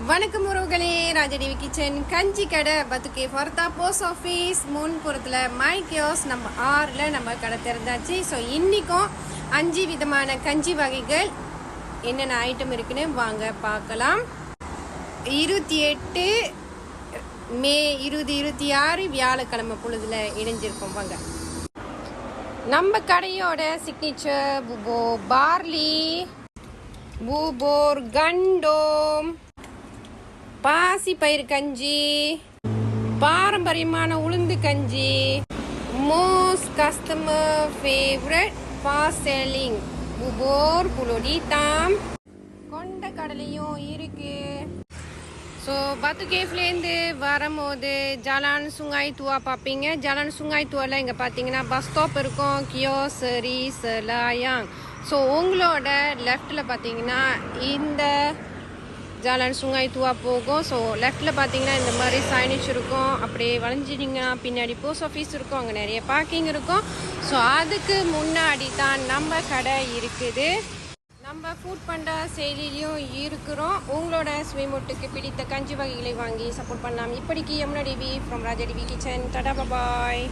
வணக்கம் உறவுகளே, ராஜடிவி கிச்சன் கஞ்சி கடை பத்துக்கே ஃபர்தா போஸ்ட் ஆஃபீஸ் முன்புறத்தில் மை கியோஸ் நம்ம 6ல் நம்ம கடை திறந்தாச்சு. ஸோ இன்றைக்கும் 5 விதமான கஞ்சி வகைகள் என்னென்ன ஐட்டம் இருக்குன்னு வாங்க பார்க்கலாம். 28 மே 2026 வியாழக்கிழமை பொழுதுல இணைஞ்சிருக்கோம். வாங்க. நம்ம கடையோட சிக்னேச்சர் பூபோ பார்லி, பூபோர் கண்டோம், பாசி பயிர் கஞ்சி, பாரம்பரியமான உளுந்து கஞ்சி, most customer favourite fast selling பூபோர் புலோடி தாம். கொண்ட கடலையும் இருக்கு. ஸோ பத்து கேஃப்லேருந்து வரும்போது ஜலான் சுங்காய் துவா பார்ப்பீங்க. ஜலான் சுங்காய் துவாவில் இங்கே பார்த்தீங்கன்னா பஸ் ஸ்டாப் இருக்கும், கியோசரி சலாயாங். ஸோ உங்களோட லெஃப்டில் பார்த்தீங்கன்னா இந்த ஜாலான் சுங்காய் துவா போகும். ஸோ லெஃப்டில் பார்த்தீங்கன்னா இந்த மாதிரி சைனிச் இருக்கும். அப்படியே வளைஞ்சிட்டிங்கன்னா பின்னாடி போஸ்ட் ஆஃபீஸ் இருக்கும், அங்கே நிறைய பார்க்கிங் இருக்கும். ஸோ அதுக்கு முன்னாடி தான் நம்ம கடை இருக்குது. நம்ம ஃபுட் பண்டா செயலிலையும் இருக்கிறோம். உங்களோட ஸ்விமுட்டுக்கு பிடித்த கஞ்சி வகைகளை வாங்கி சப்போர்ட் பண்ணலாம். இப்படிக்கு Yamuna TV from Raja TV kitchen. Tata bye.